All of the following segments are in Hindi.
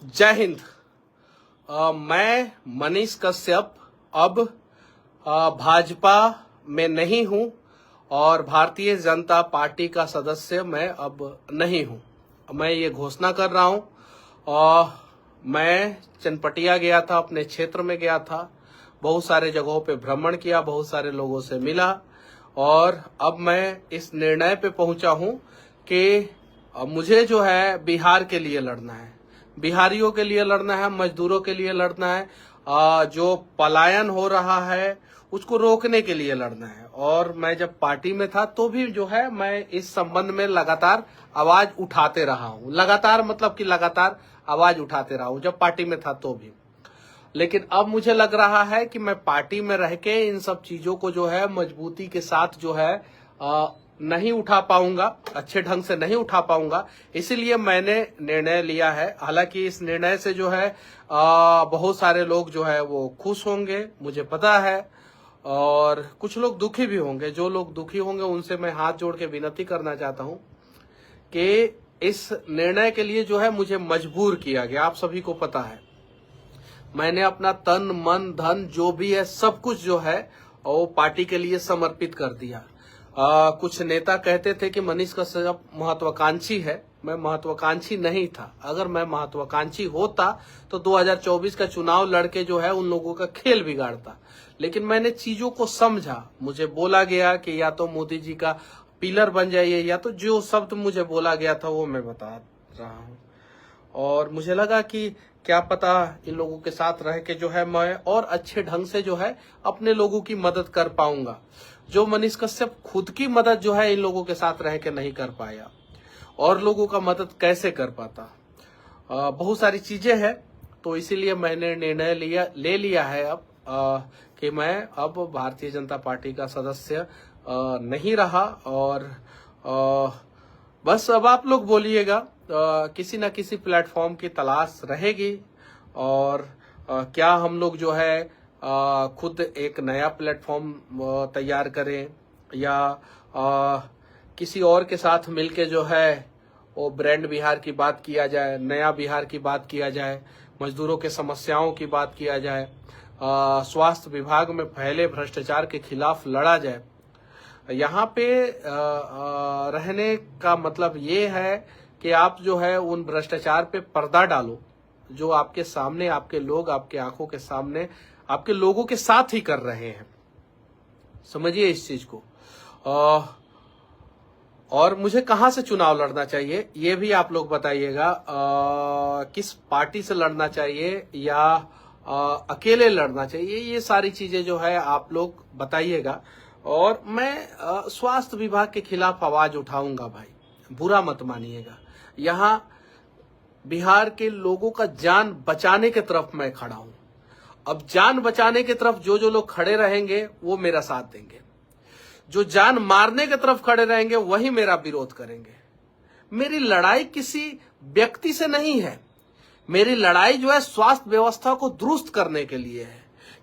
जय हिंद। मैं मनीष कश्यप अब भाजपा में नहीं हूं और भारतीय जनता पार्टी का सदस्य मैं अब नहीं हूं। मैं ये घोषणा कर रहा हूं। और मैं चनपटिया गया था, अपने क्षेत्र में गया था, बहुत सारे जगहों पे भ्रमण किया, बहुत सारे लोगों से मिला और अब मैं इस निर्णय पे पहुंचा हूं कि मुझे जो है बिहार के लिए लड़ना है, बिहारियों के लिए लड़ना है, मजदूरों के लिए लड़ना है, जो पलायन हो रहा है उसको रोकने के लिए लड़ना है। और मैं जब पार्टी में था तो भी जो है मैं इस संबंध में लगातार आवाज उठाते रहा हूं। लगातार मतलब कि लगातार आवाज उठाते रहा हूं जब पार्टी में था तो भी। लेकिन अब मुझे लग रहा है कि मैं पार्टी में रह के इन सब चीजों को जो है मजबूती के साथ जो है नहीं उठा पाऊंगा, अच्छे ढंग से नहीं उठा पाऊंगा। इसीलिए मैंने निर्णय लिया है। हालांकि इस निर्णय से जो है बहुत सारे लोग जो है वो खुश होंगे, मुझे पता है, और कुछ लोग दुखी भी होंगे। जो लोग दुखी होंगे उनसे मैं हाथ जोड़ के विनती करना चाहता हूं कि इस निर्णय के लिए जो है मुझे मजबूर किया गया। आप सभी को पता है मैंने अपना तन मन धन जो भी है सब कुछ जो है वो पार्टी के लिए समर्पित कर दिया। कुछ नेता कहते थे कि मनीष कश्यप महत्वाकांक्षी है। मैं महत्वाकांक्षी नहीं था। अगर मैं महत्वाकांक्षी होता तो 2024 का चुनाव लड़के जो है उन लोगों का खेल बिगाड़ता। लेकिन मैंने चीजों को समझा। मुझे बोला गया कि या तो मोदी जी का पिलर बन जाइए, या तो जो शब्द मुझे बोला गया था वो मैं बता रहा हूं। और मुझे लगा कि क्या पता इन लोगों के साथ रह के जो है मैं और अच्छे ढंग से जो है अपने लोगों की मदद कर पाऊंगा, जो मनीष कश्यप खुद की मदद जो है इन लोगों के साथ रह के नहीं कर पाया। और लोगों का मदद कैसे कर पाता। बहुत सारी चीजें हैं, तो इसीलिए मैंने निर्णय ले लिया है अब कि मैं अब भारतीय जनता पार्टी का सदस्य नहीं रहा। और बस अब आप लोग बोलिएगा, किसी न किसी प्लेटफॉर्म की तलाश रहेगी। और क्या हम लोग जो है खुद एक नया प्लेटफॉर्म तैयार करें, या किसी और के साथ मिलके जो है वो ब्रांड बिहार की बात किया जाए, नया बिहार की बात किया जाए, मजदूरों के समस्याओं की बात किया जाए, स्वास्थ्य विभाग में फैले भ्रष्टाचार के खिलाफ लड़ा जाए। यहाँ पे रहने का मतलब ये है कि आप जो है उन भ्रष्टाचार पे पर्दा डालो जो आपके सामने, आपके लोग आपके आंखों के सामने आपके लोगों के साथ ही कर रहे हैं। समझिए इस चीज को। और मुझे कहां से चुनाव लड़ना चाहिए ये भी आप लोग बताइएगा। किस पार्टी से लड़ना चाहिए या अकेले लड़ना चाहिए, ये सारी चीजें जो है आप लोग बताइएगा। और मैं स्वास्थ्य विभाग के खिलाफ आवाज उठाऊंगा भाई, बुरा मत मानिएगा। यहाँ बिहार के लोगों का जान बचाने की तरफ मैं खड़ा हूं। अब जान बचाने की तरफ जो जो लोग खड़े रहेंगे वो मेरा साथ देंगे, जो जान मारने की तरफ खड़े रहेंगे वही मेरा विरोध करेंगे। मेरी लड़ाई किसी व्यक्ति से नहीं है, मेरी लड़ाई जो है स्वास्थ्य व्यवस्था को दुरुस्त करने के लिए है।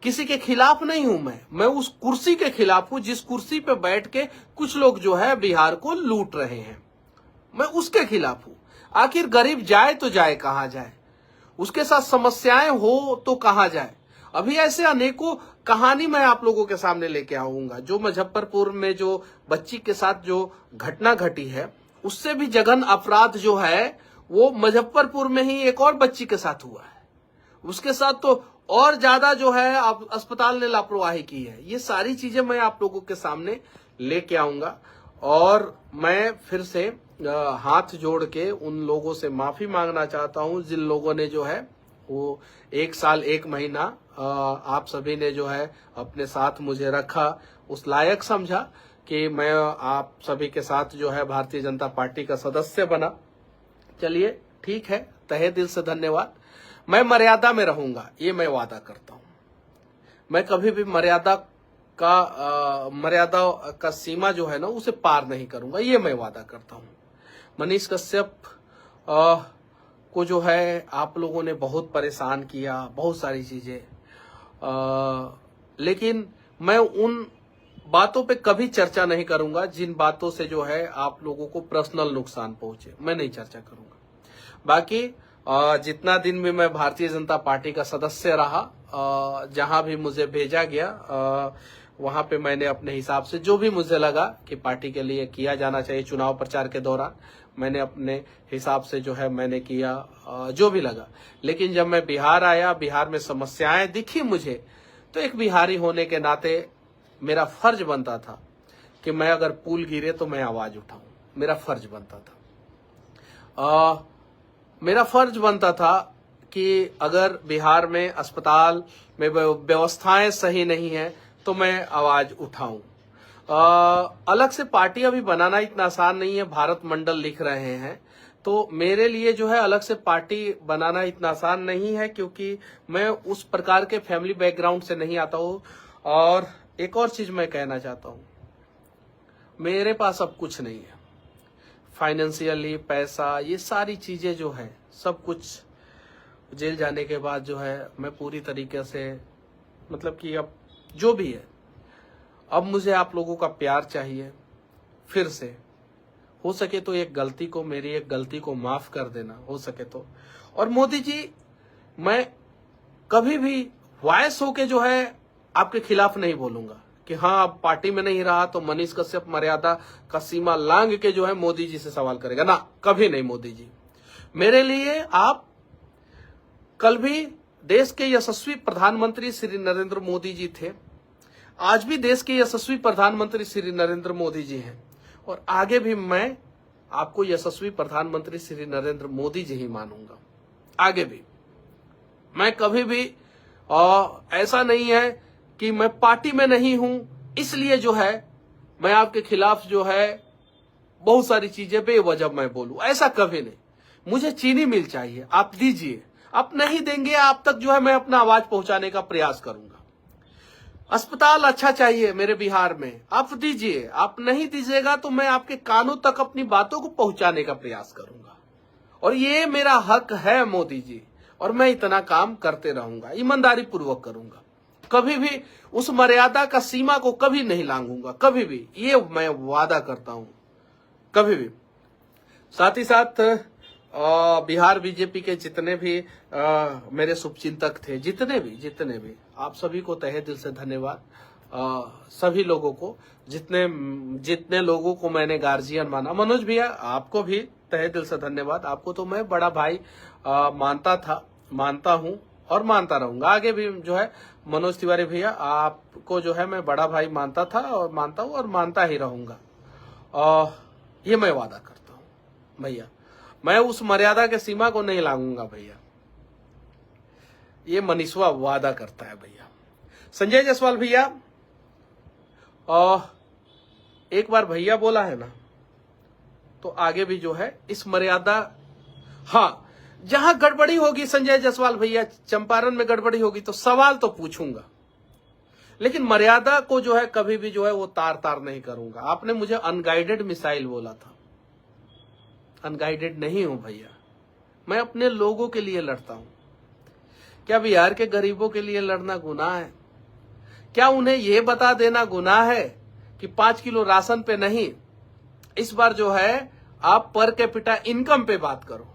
किसी के खिलाफ नहीं हूं मैं उस कुर्सी के खिलाफ हूं जिस कुर्सी पे बैठ के कुछ लोग जो है बिहार को लूट रहे हैं। मैं उसके खिलाफ हूं। आखिर गरीब जाए तो जाए कहां जाए, उसके साथ समस्याएं हो तो कहां जाए। अभी ऐसे अनेकों कहानी मैं आप लोगों के सामने लेके आऊंगा। जो मुजफ्फरपुर में जो बच्ची के साथ जो घटना घटी है, उससे भी जघन अपराध जो है वो मुजफ्फरपुर में ही एक और बच्ची के साथ हुआ है। उसके साथ तो और ज्यादा जो है अस्पताल ने लापरवाही की है। ये सारी चीजें मैं आप लोगों के सामने लेके आऊंगा। और मैं फिर से हाथ जोड़ के उन लोगों से माफी मांगना चाहता हूं जिन लोगों ने जो है वो 1 साल 1 महीना आप सभी ने जो है अपने साथ मुझे रखा, उस लायक समझा कि मैं आप सभी के साथ जो है भारतीय जनता पार्टी का सदस्य बना। चलिए ठीक है, तहे दिल से धन्यवाद। मैं मर्यादा में रहूंगा, ये मैं वादा करता हूं। मैं कभी भी मर्यादा का सीमा जो है ना उसे पार नहीं करूंगा, ये मैं वादा करता हूं। मनीष कश्यप को जो है आप लोगों ने बहुत परेशान किया, बहुत सारी चीजें, लेकिन मैं उन बातों पे कभी चर्चा नहीं करूंगा जिन बातों से जो है आप लोगों को पर्सनल नुकसान पहुंचे। मैं नहीं चर्चा करूंगा। बाकी जितना दिन भी मैं भारतीय जनता पार्टी का सदस्य रहा, जहां भी मुझे भेजा गया वहां पे मैंने अपने हिसाब से जो भी मुझे लगा कि पार्टी के लिए किया जाना चाहिए चुनाव प्रचार के दौरान, मैंने अपने हिसाब से जो है मैंने किया, जो भी लगा। लेकिन जब मैं बिहार आया, बिहार में समस्याएं दिखी मुझे, तो एक बिहारी होने के नाते मेरा फर्ज बनता था कि मैं अगर पुल गिरे तो मैं आवाज उठाऊं। मेरा फर्ज बनता था। मेरा फर्ज बनता था कि अगर बिहार में अस्पताल में व्यवस्थाएं सही नहीं है तो मैं आवाज उठाऊं। अलग से पार्टी अभी बनाना इतना आसान नहीं है, भारत मंडल लिख रहे हैं, तो मेरे लिए जो है अलग से पार्टी बनाना इतना आसान नहीं है, क्योंकि मैं उस प्रकार के फैमिली बैकग्राउंड से नहीं आता हूं। और एक और चीज मैं कहना चाहता हूं, मेरे पास अब कुछ नहीं है फाइनेंशियली, पैसा, ये सारी चीजें जो है सब कुछ जेल जाने के बाद जो है मैं पूरी तरीके से, मतलब कि अब जो भी है, अब मुझे आप लोगों का प्यार चाहिए। फिर से हो सके तो मेरी एक गलती को माफ कर देना, हो सके तो। और मोदी जी, मैं कभी भी वॉइस होके जो है आपके खिलाफ नहीं बोलूंगा कि हाँ अब पार्टी में नहीं रहा तो मनीष कश्यप मर्यादा का सीमा लांघ के जो है मोदी जी से सवाल करेगा ना, कभी नहीं। मोदी जी, मेरे लिए आप कल भी देश के यशस्वी प्रधानमंत्री श्री नरेंद्र मोदी जी थे, आज भी देश के यशस्वी प्रधानमंत्री श्री नरेंद्र मोदी जी हैं, और आगे भी मैं आपको यशस्वी प्रधानमंत्री श्री नरेंद्र मोदी जी ही मानूंगा। आगे भी मैं कभी भी ऐसा नहीं है कि मैं पार्टी में नहीं हूं इसलिए जो है मैं आपके खिलाफ जो है बहुत सारी चीजें बेवजह मैं बोलूं, ऐसा कभी नहीं। मुझे चीनी मिल चाहिए, आप दीजिए, आप नहीं देंगे आप तक जो है मैं अपना आवाज पहुंचाने का प्रयास करूंगा। अस्पताल अच्छा चाहिए मेरे बिहार में, आप दीजिए, आप नहीं दीजिएगा तो मैं आपके कानों तक अपनी बातों को पहुंचाने का प्रयास करूंगा। और ये मेरा हक है मोदी जी, और मैं इतना काम करते रहूंगा, ईमानदारी पूर्वक करूंगा। कभी भी उस मर्यादा का सीमा को कभी नहीं लांघूंगा, कभी भी, ये मैं वादा करता हूं, कभी भी। साथ ही साथ बिहार बीजेपी के जितने भी मेरे शुभचिंतक थे, जितने भी आप सभी को तहे दिल से धन्यवाद। सभी लोगों को, जितने लोगों को मैंने गार्जियन माना, मनोज भैया आपको भी तहे दिल से धन्यवाद। आपको तो मैं बड़ा भाई मानता था, मानता हूं और मानता रहूंगा आगे भी जो है। मनोज तिवारी भैया, आपको जो है मैं बड़ा भाई मानता था और मानता हूं और मानता ही रहूंगा। ये मैं वादा करता हूं भैया, मैं उस मर्यादा के सीमा को नहीं लांघूंगा भैया, ये मनीषवा वादा करता है भैया। संजय जायसवाल भैया, एक बार भैया बोला है ना, तो आगे भी जो है इस मर्यादा, हाँ जहां गड़बड़ी होगी संजय जायसवाल भैया, चंपारण में गड़बड़ी होगी तो सवाल तो पूछूंगा, लेकिन मर्यादा को जो है कभी भी जो है वो तार नहीं करूंगा। आपने मुझे अनगाइडेड मिसाइल बोला था, अनगाइडेड नहीं हूं भैया, मैं अपने लोगों के लिए लड़ता हूं। क्या बिहार के गरीबों के लिए लड़ना गुनाह है? क्या उन्हें यह बता देना गुनाह है कि 5 किलो राशन पे नहीं, इस बार जो है आप पर कैपिटा इनकम पे बात करो।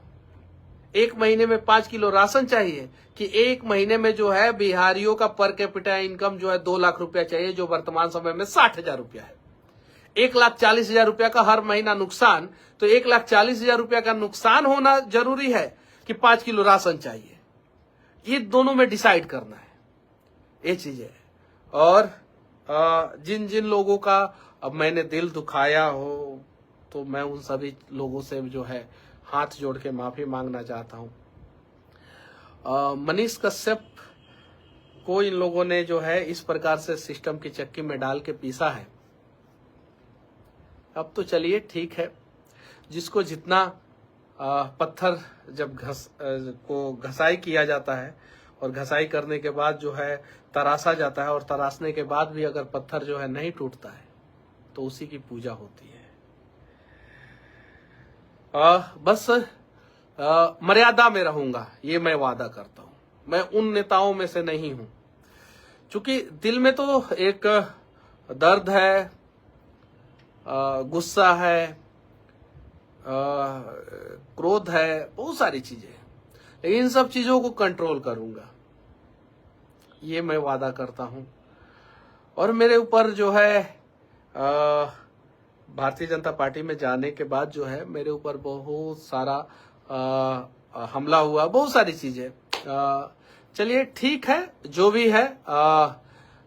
एक महीने में 5 किलो राशन चाहिए कि एक महीने में जो है बिहारियों का पर कैपिटा इनकम जो है 2 लाख रुपया चाहिए, जो वर्तमान समय में 60,000 रुपया है। 1,40,000 रुपया का हर महीना नुकसान, तो 1,40,000 रुपया का नुकसान होना जरूरी है कि 5 किलो राशन चाहिए? ये दोनों में डिसाइड करना है, ये चीज है। और जिन जिन लोगों का अब मैंने दिल दुखाया हो, तो मैं उन सभी लोगों से जो है हाथ जोड़ के माफी मांगना चाहता हूं। मनीष कश्यप को इन लोगों ने जो है इस प्रकार से सिस्टम की चक्की में डाल के पीसा है। अब तो चलिए ठीक है, जिसको जितना पत्थर जब घसाई किया जाता है और घसाई करने के बाद जो है तराशा जाता है, और तराशने के बाद भी अगर पत्थर जो है नहीं टूटता है तो उसी की पूजा होती है। बस मर्यादा में रहूंगा, ये मैं वादा करता हूं। मैं उन नेताओं में से नहीं हूं, क्योंकि दिल में तो एक दर्द है, गुस्सा है, क्रोध है, बहुत सारी चीजें। लेकिन इन सब चीजों को कंट्रोल करूंगा, ये मैं वादा करता हूं। और मेरे ऊपर जो है भारतीय जनता पार्टी में जाने के बाद जो है मेरे ऊपर बहुत सारा हमला हुआ, बहुत सारी चीजें। चलिए ठीक है, जो भी है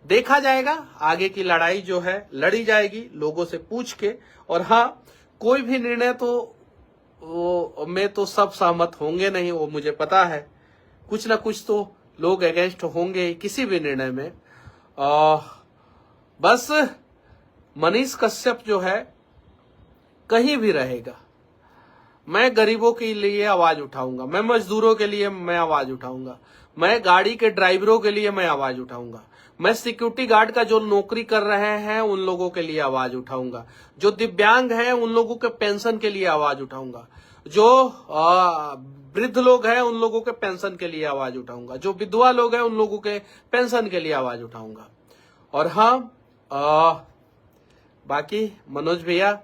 देखा जाएगा, आगे की लड़ाई जो है लड़ी जाएगी लोगों से पूछ के। और हाँ, कोई भी निर्णय तो में तो सब सहमत होंगे नहीं, वो मुझे पता है। कुछ ना कुछ तो लोग अगेंस्ट होंगे ही किसी भी निर्णय में। बस मनीष कश्यप जो है कहीं भी रहेगा, मैं गरीबों के लिए आवाज उठाऊंगा, मैं मजदूरों के लिए मैं आवाज उठाऊंगा, मैं गाड़ी के ड्राइवरों के लिए मैं आवाज उठाऊंगा, मैं सिक्योरिटी गार्ड का जो नौकरी कर रहे हैं उन लोगों के लिए आवाज उठाऊंगा, जो दिव्यांग हैं उन लोगों के पेंशन के लिए आवाज उठाऊंगा, जो वृद्ध लोग हैं उन लोगों के पेंशन के लिए आवाज उठाऊंगा, जो विधवा लोग हैं उन लोगों के पेंशन के लिए आवाज उठाऊंगा। और हाँ, बाकी मनोज भैया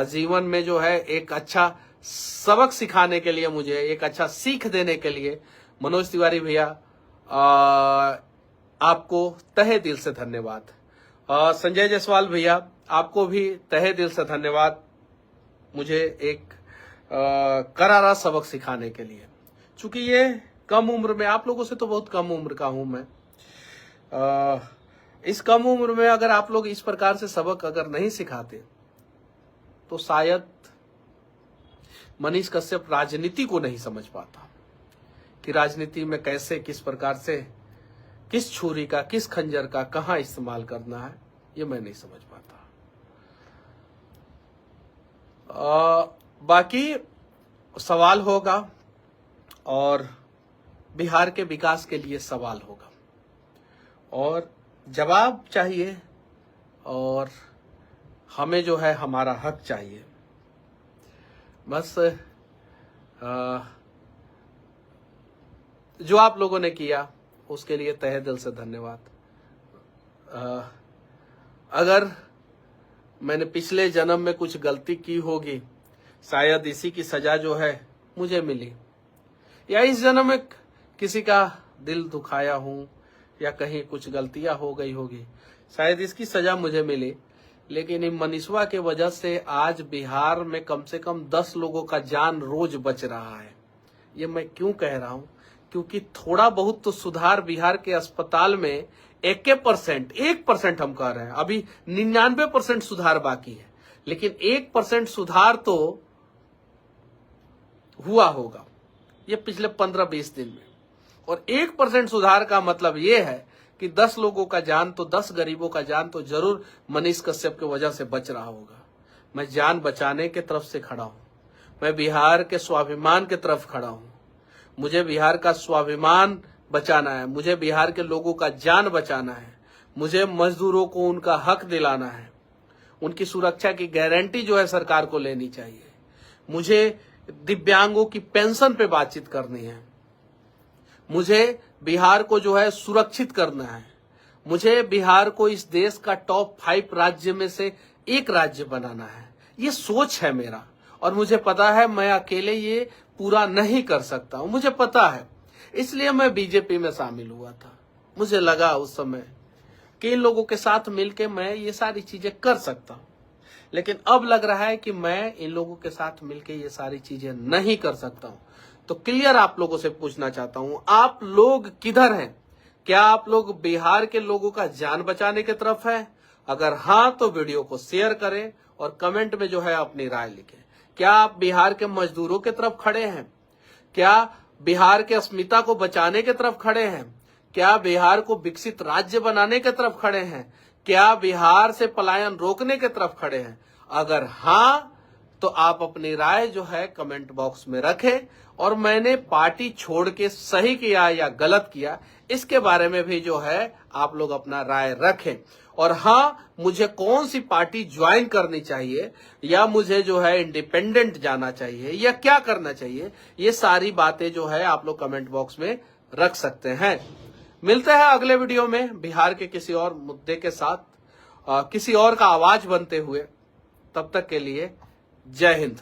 जीवन में जो है एक अच्छा सबक सिखाने के लिए, मुझे एक अच्छा सीख देने के लिए मनोज तिवारी भैया आपको तहे दिल से धन्यवाद। संजय जायसवाल भैया आपको भी तहे दिल से धन्यवाद, मुझे एक करारा सबक सिखाने के लिए। चूंकि ये कम उम्र में, आप लोगों से तो बहुत कम उम्र का हूं मैं, इस कम उम्र में अगर आप लोग इस प्रकार से सबक अगर नहीं सिखाते तो शायद मनीष कश्यप राजनीति को नहीं समझ पाता कि राजनीति में कैसे, किस प्रकार से, किस छुरी का, किस खंजर का कहां इस्तेमाल करना है, ये मैं नहीं समझ पाता। बाकी सवाल होगा और बिहार के विकास के लिए सवाल होगा और जवाब चाहिए और हमें जो है हमारा हक चाहिए। बस जो आप लोगों ने किया उसके लिए तहे दिल से धन्यवाद। अगर मैंने पिछले जन्म में कुछ गलती की होगी, शायद इसी की सजा जो है मुझे मिली, या इस जन्म में किसी का दिल दुखाया हूं या कहीं कुछ गलतियां हो गई होगी, शायद इसकी सजा मुझे मिली। लेकिन इन मनीषवा के वजह से आज बिहार में कम से कम 10 लोगों का जान रोज बच रहा है। ये मैं क्यों कह रहा हूं? क्योंकि थोड़ा बहुत तो सुधार बिहार के अस्पताल में 1% हम कह रहे हैं, अभी 99% सुधार बाकी है, लेकिन 1% सुधार तो हुआ होगा ये पिछले 15-20 दिन में। और 1% सुधार का मतलब ये है कि 10 लोगों का जान तो, 10 गरीबों का जान तो जरूर मनीष कश्यप की वजह से बच रहा होगा। मैं जान बचाने के तरफ से खड़ा हूं, मैं बिहार के स्वाभिमान के तरफ खड़ा हूं। मुझे बिहार का स्वाभिमान बचाना है, मुझे बिहार के लोगों का जान बचाना है, मुझे मजदूरों को उनका हक दिलाना है, उनकी सुरक्षा की गारंटी जो है सरकार को लेनी चाहिए, मुझे दिव्यांगों की पेंशन पे बातचीत करनी है, मुझे बिहार को जो है सुरक्षित करना है, मुझे बिहार को इस देश का टॉप 5 राज्य में से एक राज्य बनाना है। ये सोच है मेरा और मुझे पता है मैं अकेले ये पूरा नहीं कर सकता हूं, मुझे पता है। इसलिए मैं बीजेपी में शामिल हुआ था। मुझे लगा उस समय कि इन लोगों के साथ मिलकर मैं ये सारी चीजें कर सकता हूं, लेकिन अब लग रहा है कि मैं इन लोगों के साथ मिलकर ये सारी चीजें नहीं कर सकता हूं। तो क्लियर आप लोगों से पूछना चाहता हूं, आप लोग किधर हैं? क्या आप लोग बिहार के लोगों का जान बचाने की तरफ है? अगर हां तो वीडियो को शेयर करें और कमेंट में जो है अपनी राय लिखें। क्या आप बिहार के मजदूरों की तरफ खड़े हैं? क्या बिहार के अस्मिता को बचाने की तरफ खड़े हैं? क्या बिहार को विकसित राज्य बनाने की तरफ खड़े हैं? क्या बिहार से पलायन रोकने की तरफ खड़े हैं? अगर हां तो आप अपनी राय जो है कमेंट बॉक्स में रखें और मैंने पार्टी छोड़ के सही किया या गलत किया इसके बारे में भी जो है आप लोग अपना राय रखें। और हाँ, मुझे कौन सी पार्टी ज्वाइन करनी चाहिए या मुझे जो है इंडिपेंडेंट जाना चाहिए या क्या करना चाहिए, ये सारी बातें जो है आप लोग कमेंट बॉक्स में रख सकते हैं। मिलते हैं अगले वीडियो में बिहार के किसी और मुद्दे के साथ, किसी और का आवाज बनते हुए। तब तक के लिए जय हिंद।